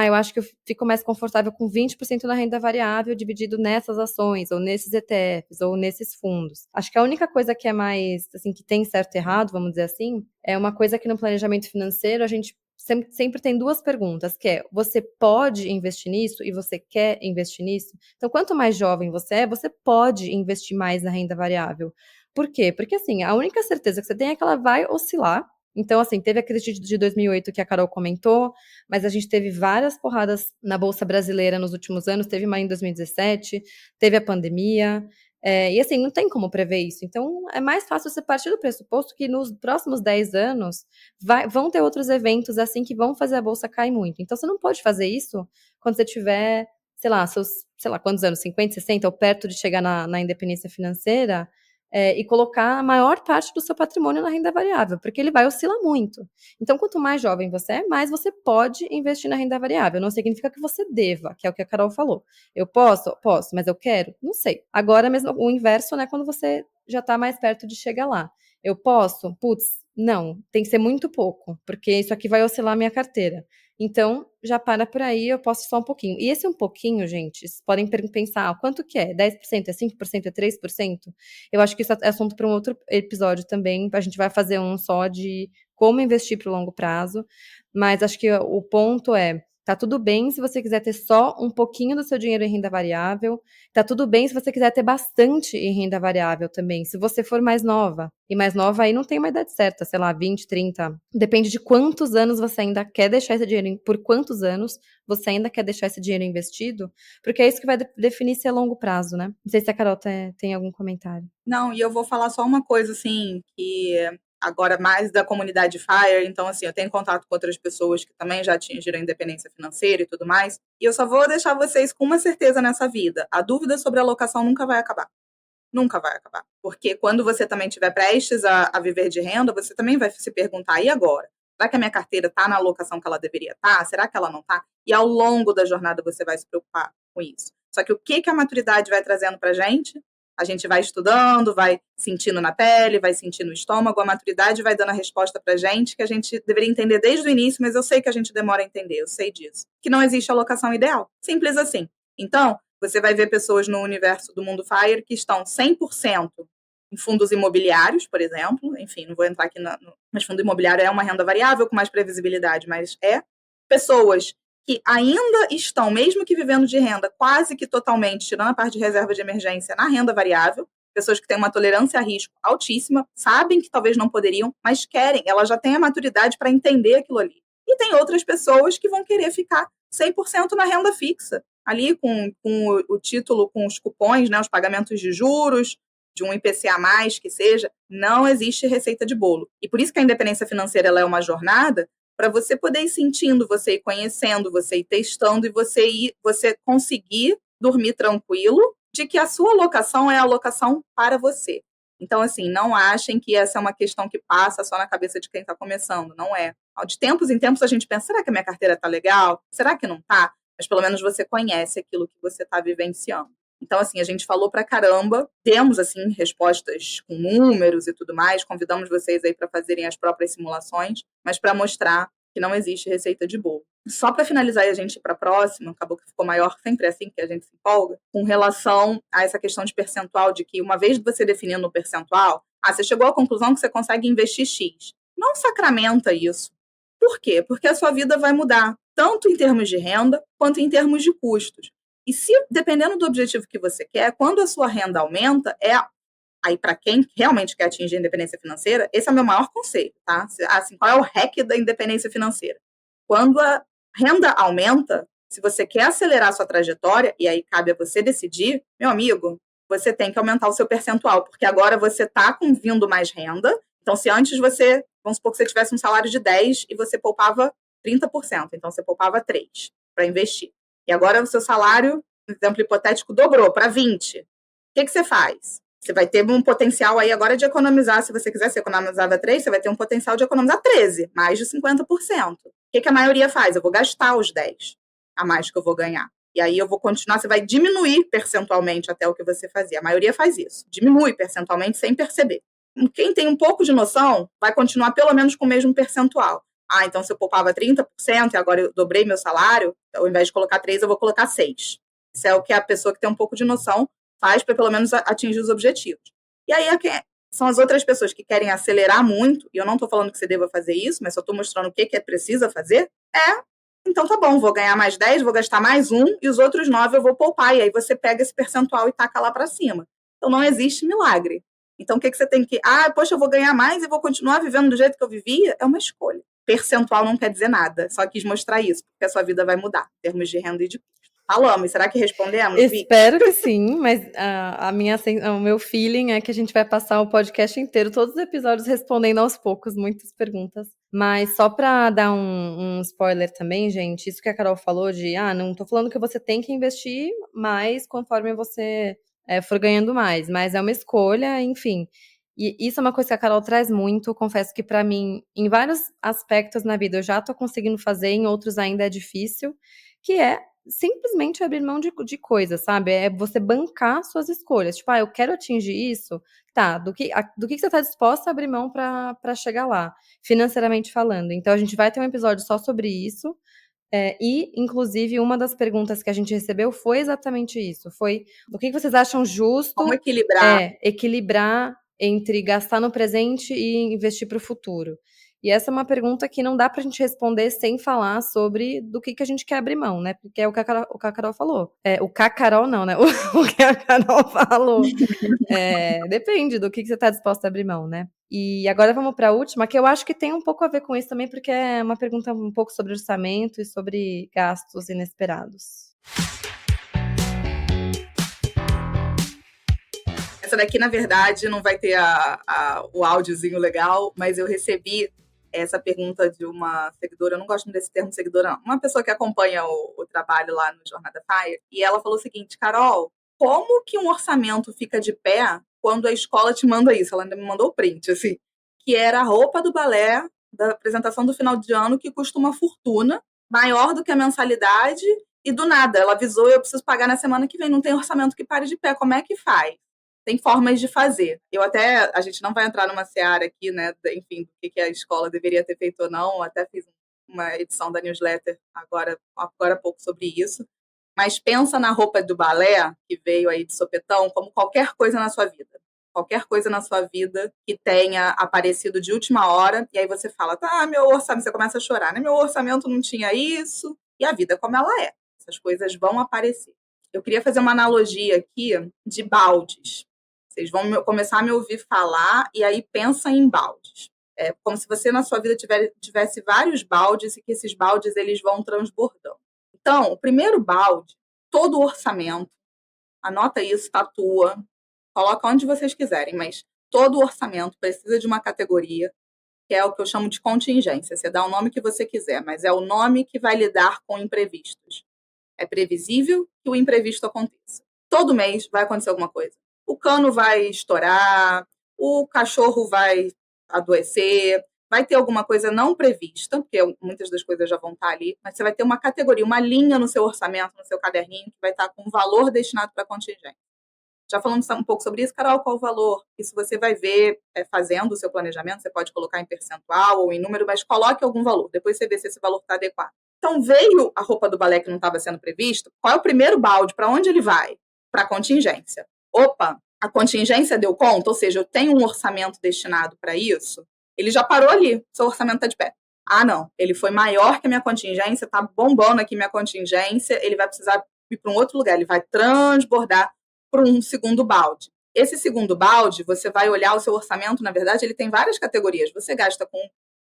Speaker 1: Eu acho que eu fico mais confortável com 20% na renda variável dividido nessas ações, ou nesses ETFs, ou nesses fundos. Acho que a única coisa que é mais, assim, que tem certo e errado, vamos dizer assim, é uma coisa que no planejamento financeiro a gente sempre tem 2 perguntas, que é, você pode investir nisso e você quer investir nisso? Então, quanto mais jovem você pode investir mais na renda variável. Por quê? Porque, assim, a única certeza que você tem é que ela vai oscilar. Então, assim, teve a crise de 2008 que a Carol comentou, mas a gente teve várias porradas na Bolsa Brasileira nos últimos anos, teve uma em 2017, teve a pandemia, e assim, não tem como prever isso. Então, é mais fácil você partir do pressuposto que nos próximos 10 anos vão ter outros eventos assim que vão fazer a Bolsa cair muito. Então, você não pode fazer isso quando você tiver, sei lá, quantos anos, 50, 60, ou perto de chegar na independência financeira, e colocar a maior parte do seu patrimônio na renda variável, porque ele vai oscilar muito. Então, quanto mais jovem você é, mais você pode investir na renda variável. Não significa que você deva, que é o que a Carol falou. Eu posso? Posso, mas eu quero? Não sei. Agora mesmo, o inverso, né, quando você já está mais perto de chegar lá. Eu posso? Putz, não, tem que ser muito pouco, porque isso aqui vai oscilar a minha carteira. Então, já para por aí, eu posso só um pouquinho. E esse um pouquinho, gente, vocês podem pensar, quanto que é? 10%, é 5%, é 3%? Eu acho que isso é assunto para um outro episódio também. A gente vai fazer um só de como investir para o longo prazo. Mas acho que o ponto tá tudo bem se você quiser ter só um pouquinho do seu dinheiro em renda variável. Tá tudo bem se você quiser ter bastante em renda variável também. Se você for mais nova. E mais nova aí não tem uma idade certa, sei lá, 20, 30. Depende de quantos anos você ainda quer deixar esse dinheiro, por quantos anos você ainda quer deixar esse dinheiro investido. Porque é isso que vai definir se é longo prazo, né? Não sei se a Carol tem algum comentário.
Speaker 2: Não, e eu vou falar só uma coisa, assim, que agora mais da comunidade FIRE, então, assim, eu tenho contato com outras pessoas que também já atingiram a independência financeira e tudo mais, e eu só vou deixar vocês com uma certeza nessa vida: a dúvida sobre a alocação nunca vai acabar. Nunca vai acabar. Porque quando você também estiver prestes a viver de renda, você também vai se perguntar, e agora? Será que a minha carteira está na alocação que ela deveria estar? Será que ela não está? E ao longo da jornada você vai se preocupar com isso. Só que o que a maturidade vai trazendo para a gente vai estudando, vai sentindo na pele, vai sentindo no estômago, a maturidade vai dando a resposta pra gente, que a gente deveria entender desde o início, mas eu sei que a gente demora a entender, eu sei disso. Que não existe alocação ideal. Simples assim. Então, você vai ver pessoas no universo do mundo FIRE que estão 100% em fundos imobiliários, por exemplo. Enfim, não vou entrar aqui mas fundo imobiliário é uma renda variável com mais previsibilidade, mas pessoas que ainda estão, mesmo que vivendo de renda, quase que totalmente, tirando a parte de reserva de emergência, na renda variável, pessoas que têm uma tolerância a risco altíssima, sabem que talvez não poderiam, mas querem, elas já têm a maturidade para entender aquilo ali. E tem outras pessoas que vão querer ficar 100% na renda fixa, ali com o título, com os cupons, né, os pagamentos de juros, de um IPCA+, que seja, não existe receita de bolo. E por isso que a independência financeira ela é uma jornada, para você poder ir sentindo, você ir conhecendo, você ir testando e você conseguir dormir tranquilo de que a sua alocação é a alocação para você. Então, assim, não achem que essa é uma questão que passa só na cabeça de quem está começando. Não é. De tempos em tempos a gente pensa, será que a minha carteira está legal? Será que não está? Mas pelo menos você conhece aquilo que você está vivenciando. Então, assim, a gente falou pra caramba, temos, assim, respostas com números e tudo mais, convidamos vocês aí para fazerem as próprias simulações, mas para mostrar que não existe receita de bolo. Só para finalizar e a gente ir para a próxima, acabou que ficou maior, sempre é assim que a gente se empolga, com relação a essa questão de percentual, de que uma vez você definindo o percentual, você chegou à conclusão que você consegue investir X. Não sacramenta isso. Por quê? Porque a sua vida vai mudar, tanto em termos de renda, quanto em termos de custos. E se, dependendo do objetivo que você quer, quando a sua renda aumenta, aí para quem realmente quer atingir a independência financeira, esse é o meu maior conceito, tá? Assim, qual é o hack da independência financeira? Quando a renda aumenta, se você quer acelerar a sua trajetória, e aí cabe a você decidir, meu amigo, você tem que aumentar o seu percentual, porque agora você está vindo mais renda. Então, se antes vamos supor que você tivesse um salário de 10 e você poupava 30%, então você poupava 3 para investir. E agora o seu salário, exemplo hipotético, dobrou para 20. O que você faz? Você vai ter um potencial aí agora de economizar, se você quiser, você economizava 3, você vai ter um potencial de economizar 13, mais de 50%. O que a maioria faz? Eu vou gastar os 10 a mais que eu vou ganhar. E aí eu vou continuar, você vai diminuir percentualmente até o que você fazia. A maioria faz isso, diminui percentualmente sem perceber. Quem tem um pouco de noção vai continuar pelo menos com o mesmo percentual. Então se eu poupava 30% e agora eu dobrei meu salário, ao invés de colocar 3, eu vou colocar 6. Isso é o que a pessoa que tem um pouco de noção faz para pelo menos atingir os objetivos. E aí são as outras pessoas que querem acelerar muito, e eu não estou falando que você deva fazer isso, mas só estou mostrando o que é precisa fazer, então tá bom, vou ganhar mais 10, vou gastar mais 1, e os outros 9 eu vou poupar, e aí você pega esse percentual e taca lá para cima. Então não existe milagre. Então o que você tem que... poxa, eu vou ganhar mais e vou continuar vivendo do jeito que eu vivia? É uma escolha. Percentual não quer dizer nada, só quis mostrar isso, porque a sua vida vai mudar, em termos de renda e de custo. Falamos, será que respondemos, Vicky?
Speaker 1: Espero que sim, mas o meu feeling é que a gente vai passar o podcast inteiro, todos os episódios respondendo aos poucos, muitas perguntas. Mas só para dar um spoiler também, gente, isso que a Carol falou de, não tô falando que você tem que investir mais conforme você for ganhando mais, mas é uma escolha, enfim. E isso é uma coisa que a Carol traz muito, confesso que para mim, em vários aspectos na vida eu já tô conseguindo fazer, em outros ainda é difícil, que é simplesmente abrir mão de coisas, sabe? É você bancar suas escolhas. Tipo, eu quero atingir isso, tá, do que você tá disposta a abrir mão pra chegar lá, financeiramente falando. Então, a gente vai ter um episódio só sobre isso, e, inclusive, uma das perguntas que a gente recebeu foi exatamente isso, foi o que vocês acham justo...
Speaker 2: Como equilibrar?
Speaker 1: Equilibrar entre gastar no presente e investir para o futuro. E essa é uma pergunta que não dá pra gente responder sem falar sobre do que a gente quer abrir mão, né? Porque é o que a Carol falou. O que a Carol não, né? O que a Carol falou. Depende do que você tá disposta a abrir mão, né? E agora vamos para a última, que eu acho que tem um pouco a ver com isso também, porque é uma pergunta um pouco sobre orçamento e sobre gastos inesperados.
Speaker 2: Essa daqui, na verdade, não vai ter o áudiozinho legal, mas eu recebi essa pergunta de uma seguidora, eu não gosto desse termo seguidora, não, uma pessoa que acompanha o trabalho lá no Jornada Fire, e ela falou o seguinte: Carol, como que um orçamento fica de pé quando a escola te manda isso? Ela ainda me mandou o print, assim, que era a roupa do balé da apresentação do final de ano, que custa uma fortuna, maior do que a mensalidade, e do nada, ela avisou, eu preciso pagar na semana que vem, não tem orçamento que pare de pé, como é que faz? Tem formas de fazer. A gente não vai entrar numa seara aqui, né, enfim, do que a escola deveria ter feito ou não, até fiz uma edição da newsletter agora há pouco sobre isso, mas pensa na roupa do balé, que veio aí de sopetão, como qualquer coisa na sua vida. Qualquer coisa na sua vida que tenha aparecido de última hora, e aí você fala, meu orçamento, você começa a chorar, né? Meu orçamento não tinha isso, e a vida como ela é. Essas coisas vão aparecer. Eu queria fazer uma analogia aqui de baldes. Vocês vão começar a me ouvir falar e aí pensa em baldes. É como se você na sua vida tivesse vários baldes e que esses baldes eles vão transbordando. Então, o primeiro balde, todo o orçamento, anota isso, tatua, coloca onde vocês quiserem, mas todo o orçamento precisa de uma categoria que é o que eu chamo de contingência. Você dá o nome que você quiser, mas é o nome que vai lidar com imprevistos. É previsível que o imprevisto aconteça. Todo mês vai acontecer alguma coisa. O cano vai estourar, o cachorro vai adoecer, vai ter alguma coisa não prevista, porque muitas das coisas já vão estar ali, mas você vai ter uma categoria, uma linha no seu orçamento, no seu caderninho, que vai estar com valor destinado para contingência. Já falamos um pouco sobre isso, Carol, qual o valor? Isso você vai ver fazendo o seu planejamento, você pode colocar em percentual ou em número, mas coloque algum valor, depois você vê se esse valor está adequado. Então, veio a roupa do balé que não estava sendo previsto, qual é o primeiro balde? Para onde ele vai? Para a contingência. Opa, a contingência deu conta? Ou seja, eu tenho um orçamento destinado para isso? Ele já parou ali, seu orçamento está de pé. Ah, não, ele foi maior que a minha contingência, está bombando aqui minha contingência, ele vai precisar ir para um outro lugar, ele vai transbordar para um segundo balde. Esse segundo balde, você vai olhar o seu orçamento, na verdade, ele tem várias categorias. Você gasta com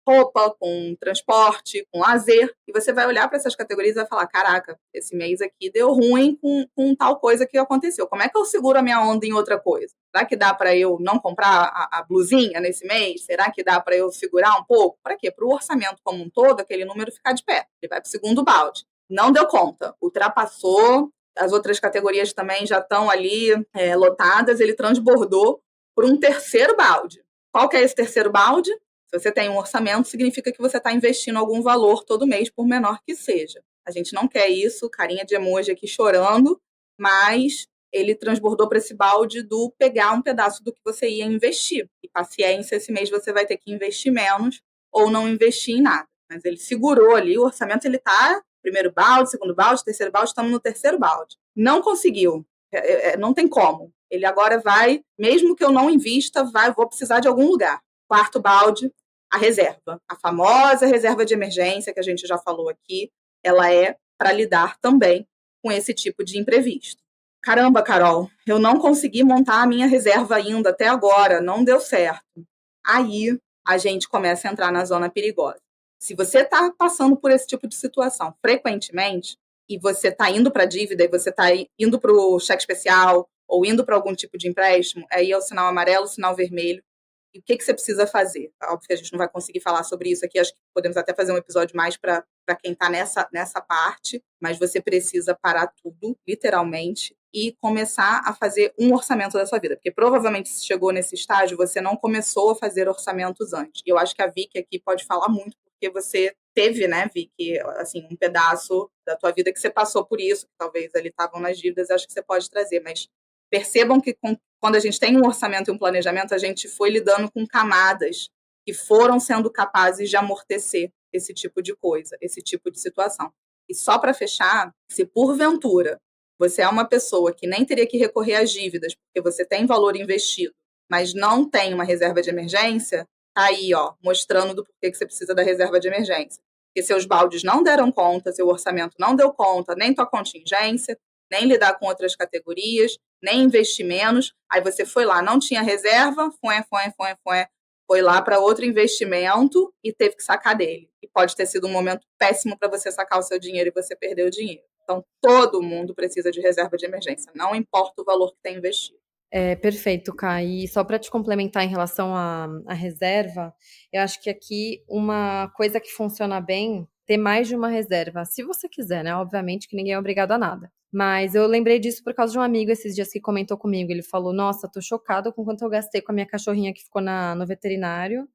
Speaker 2: roupa, com transporte, com lazer, e você vai olhar para essas categorias e vai falar, caraca, esse mês aqui deu ruim com tal coisa que aconteceu. Como é que eu seguro a minha onda em outra coisa? Será que dá para eu não comprar a blusinha nesse mês? Será que dá para eu segurar um pouco? Para quê? Para o orçamento como um todo, aquele número ficar de pé. Ele vai para o segundo balde. Não deu conta, ultrapassou, as outras categorias também já estão ali lotadas, ele transbordou por um terceiro balde. Qual que é esse terceiro balde? Se você tem um orçamento, significa que você está investindo algum valor todo mês, por menor que seja. A gente não quer isso, carinha de emoji aqui chorando, mas ele transbordou para esse balde do pegar um pedaço do que você ia investir. E paciência, esse mês você vai ter que investir menos ou não investir em nada. Mas ele segurou ali, o orçamento ele está primeiro balde, segundo balde, terceiro balde, estamos no terceiro balde. Não conseguiu, não tem como. Ele agora vai, mesmo que eu não invista, vou precisar de algum lugar. Quarto balde, a reserva. A famosa reserva de emergência, que a gente já falou aqui, ela é para lidar também com esse tipo de imprevisto. Caramba, Carol, eu não consegui montar a minha reserva ainda até agora, não deu certo. Aí a gente começa a entrar na zona perigosa. Se você está passando por esse tipo de situação frequentemente, e você está indo para a dívida, e você está indo para o cheque especial, ou indo para algum tipo de empréstimo, aí é o sinal amarelo, o sinal vermelho. E o que você precisa fazer? Óbvio que a gente não vai conseguir falar sobre isso aqui, acho que podemos até fazer um episódio mais para quem está nessa parte, mas você precisa parar tudo, literalmente, e começar a fazer um orçamento da sua vida, porque provavelmente se chegou nesse estágio, você não começou a fazer orçamentos antes. E eu acho que a Vicky aqui pode falar muito, porque você teve, né, Vicky, assim, um pedaço da tua vida que você passou por isso, que talvez ali estavam nas dívidas, acho que você pode trazer, mas percebam que quando a gente tem um orçamento e um planejamento, a gente foi lidando com camadas que foram sendo capazes de amortecer esse tipo de coisa, esse tipo de situação. E só para fechar, se porventura você é uma pessoa que nem teria que recorrer às dívidas, porque você tem valor investido, mas não tem uma reserva de emergência, tá aí, ó, mostrando do porquê que você precisa da reserva de emergência. Porque seus baldes não deram conta, seu orçamento não deu conta, nem tua contingência, nem lidar com outras categorias, nem investir menos. Aí você foi lá, não tinha reserva, foi lá para outro investimento e teve que sacar dele. E pode ter sido um momento péssimo para você sacar o seu dinheiro e você perder o dinheiro. Então, todo mundo precisa de reserva de emergência, não importa o valor que tem investido.
Speaker 1: Perfeito, Kai. E só para te complementar em relação à reserva, eu acho que aqui uma coisa que funciona bem, ter mais de uma reserva, se você quiser, né? Obviamente que ninguém é obrigado a nada. Mas eu lembrei disso por causa de um amigo esses dias que comentou comigo. Ele falou: Nossa, tô chocado com quanto eu gastei com a minha cachorrinha que ficou no veterinário.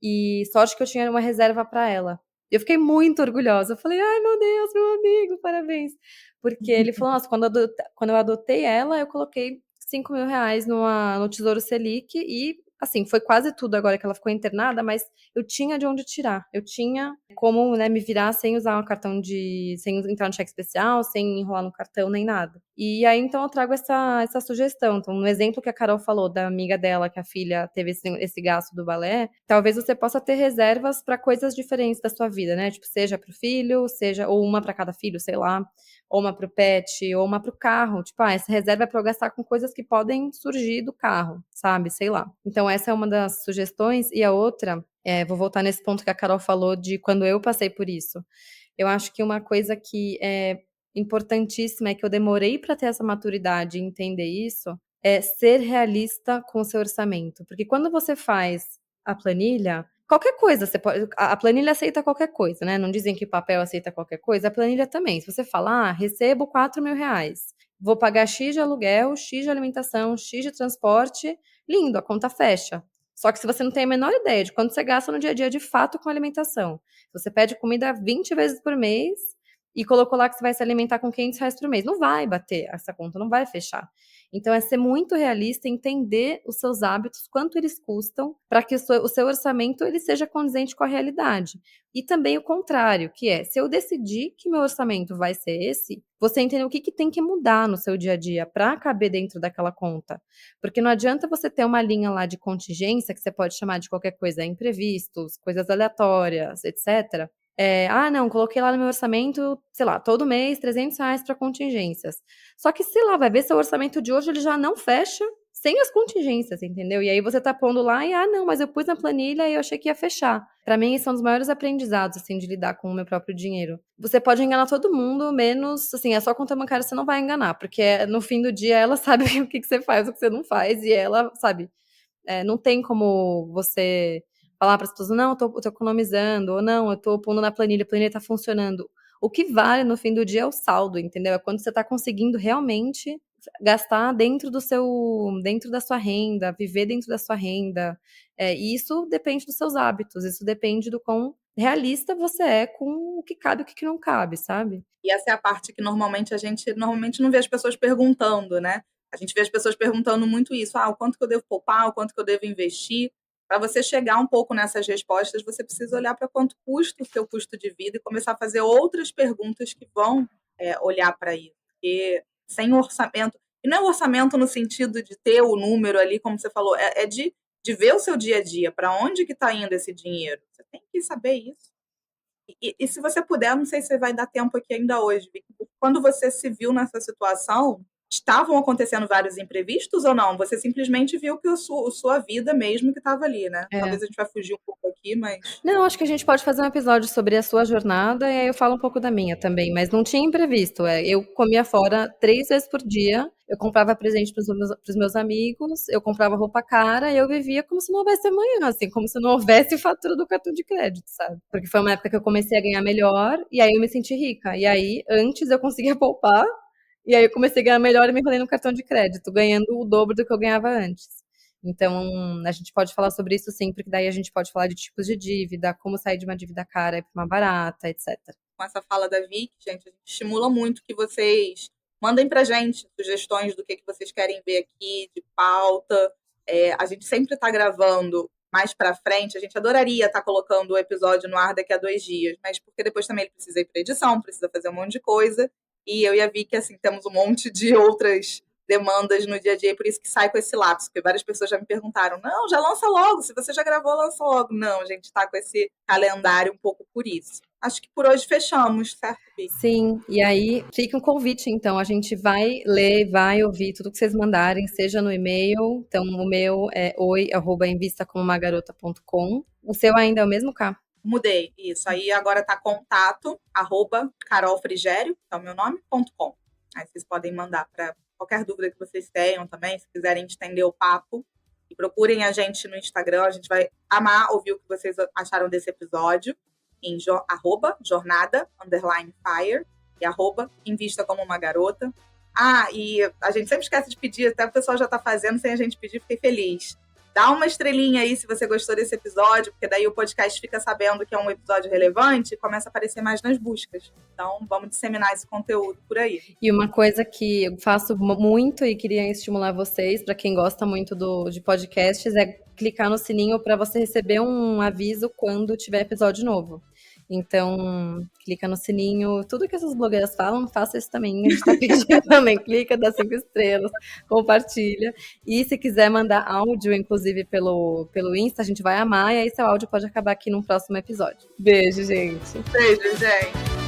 Speaker 1: E sorte que eu tinha uma reserva para ela. Eu fiquei muito orgulhosa. Eu falei: Ai, meu Deus, meu amigo, parabéns. Porque ele falou: Nossa, quando eu adotei ela, eu coloquei 5 mil reais no Tesouro Selic e, assim, foi quase tudo agora que ela ficou internada, mas eu tinha de onde tirar. Eu tinha como, né, me virar sem usar um cartão sem entrar no cheque especial, sem enrolar no cartão, nem nada. E aí, então, eu trago essa sugestão. Então, no exemplo que a Carol falou da amiga dela, que a filha teve esse gasto do balé, talvez você possa ter reservas para coisas diferentes da sua vida, né? Tipo, seja para o filho, seja, ou uma para cada filho, sei lá, ou uma para o pet, ou uma para o carro. Tipo, essa reserva é para eu gastar com coisas que podem surgir do carro, sabe? Sei lá. Então, essa é uma das sugestões. E a outra, vou voltar nesse ponto que a Carol falou de quando eu passei por isso. Eu acho que uma coisa que é importantíssima é que eu demorei para ter essa maturidade e entender isso, é ser realista com o seu orçamento. Porque quando você faz a planilha, qualquer coisa, a planilha aceita qualquer coisa, né? Não dizem que o papel aceita qualquer coisa, a planilha também. Se você falar, recebo 4 mil reais, vou pagar X de aluguel, X de alimentação, X de transporte, lindo, a conta fecha. Só que se você não tem a menor ideia de quanto você gasta no dia a dia de fato com alimentação, você pede comida 20 vezes por mês e colocou lá que você vai se alimentar com R$ 500 por mês, não vai bater essa conta, não vai fechar. Então é ser muito realista, entender os seus hábitos, quanto eles custam, para que o seu orçamento ele seja condizente com a realidade. E também o contrário, que é, se eu decidir que meu orçamento vai ser esse, você entender o que tem que mudar no seu dia a dia para caber dentro daquela conta. Porque não adianta você ter uma linha lá de contingência, que você pode chamar de qualquer coisa, imprevistos, coisas aleatórias, etc. Não, coloquei lá no meu orçamento, sei lá, todo mês R$ 300 para contingências. Só que, sei lá, vai ver seu orçamento de hoje, ele já não fecha sem as contingências, entendeu? E aí você tá pondo lá e, não, mas eu pus na planilha e eu achei que ia fechar. Pra mim, esse é um dos maiores aprendizados, assim, de lidar com o meu próprio dinheiro. Você pode enganar todo mundo, menos, assim, a sua conta bancária você não vai enganar, porque no fim do dia ela sabe o que você faz, o que você não faz, e ela, sabe, não tem como você falar para as pessoas, não, eu tô economizando, ou não, eu tô pondo na planilha, a planilha tá funcionando. O que vale no fim do dia é o saldo, entendeu? É quando você tá conseguindo realmente gastar dentro da sua renda, viver dentro da sua renda. E isso depende dos seus hábitos, isso depende do quão realista você é com o que cabe e o que não cabe, sabe?
Speaker 2: E essa é a parte que a gente não vê as pessoas perguntando, né? A gente vê as pessoas perguntando muito isso, o quanto que eu devo poupar, o quanto que eu devo investir. Para você chegar um pouco nessas respostas, você precisa olhar para quanto custa o seu custo de vida e começar a fazer outras perguntas que vão olhar para isso. Porque sem orçamento, e não é orçamento no sentido de ter o número ali, como você falou, é de ver o seu dia a dia, para onde que está indo esse dinheiro. Você tem que saber isso. E se você puder, não sei se vai dar tempo aqui ainda hoje, Vicky, quando você se viu nessa situação, estavam acontecendo vários imprevistos ou não? Você simplesmente viu que a sua vida mesmo que estava ali, né? Talvez a gente vai fugir um pouco aqui, mas...
Speaker 1: Não, acho que a gente pode fazer um episódio sobre a sua jornada e aí eu falo um pouco da minha também, mas não tinha imprevisto. Eu comia fora 3 vezes por dia, eu comprava presente pros meus amigos, eu comprava roupa cara e eu vivia como se não houvesse amanhã, assim, como se não houvesse fatura do cartão de crédito, sabe? Porque foi uma época que eu comecei a ganhar melhor e aí eu me senti rica. E aí, antes eu conseguia poupar, e aí eu comecei a ganhar melhor e me enrolei no cartão de crédito, ganhando o dobro do que eu ganhava antes. Então, a gente pode falar sobre isso sim, porque daí a gente pode falar de tipos de dívida, como sair de uma dívida cara para uma barata, etc.
Speaker 2: Com essa fala da Vicky, gente, a gente estimula muito que vocês mandem pra gente sugestões do que vocês querem ver aqui, de pauta. A gente sempre está gravando mais para frente. A gente adoraria estar colocando o episódio no ar daqui a 2 dias, mas porque depois também ele precisa ir para edição, precisa fazer um monte de coisa. E eu e a Vicky, assim, temos um monte de outras demandas no dia a dia, e por isso que sai com esse lapso, porque várias pessoas já me perguntaram, não, já lança logo, se você já gravou, lança logo. Não, a gente tá com esse calendário um pouco por isso. Acho que por hoje fechamos, certo, Vicky?
Speaker 1: Sim, e aí fica um convite, então, a gente vai ler, vai ouvir tudo que vocês mandarem, seja no e-mail, então o meu é oi@invistacomomagarota.com. O seu ainda é o mesmo, Cá?
Speaker 2: Mudei, isso. Aí agora tá contato, @carolfrigério, que é o meu nome, .com. Aí vocês podem mandar para qualquer dúvida que vocês tenham também, se quiserem estender o papo. E procurem a gente no Instagram, a gente vai amar ouvir o que vocês acharam desse episódio, em @jornada_fire e @invistacomomagarota. E a gente sempre esquece de pedir, até o pessoal já tá fazendo sem a gente pedir, fiquei feliz. Dá uma estrelinha aí se você gostou desse episódio, porque daí o podcast fica sabendo que é um episódio relevante e começa a aparecer mais nas buscas. Então, vamos disseminar esse conteúdo por aí.
Speaker 1: E uma coisa que eu faço muito e queria estimular vocês, para quem gosta muito de podcasts, é clicar no sininho para você receber um aviso quando tiver episódio novo. Então, clica no sininho, tudo que essas blogueiras falam, faça isso também. A gente tá pedindo também, clica, dá 5 estrelas, compartilha. E se quiser mandar áudio, inclusive pelo Insta, a gente vai amar, e aí seu áudio pode acabar aqui num próximo episódio. Beijo, gente.
Speaker 2: Beijo, gente.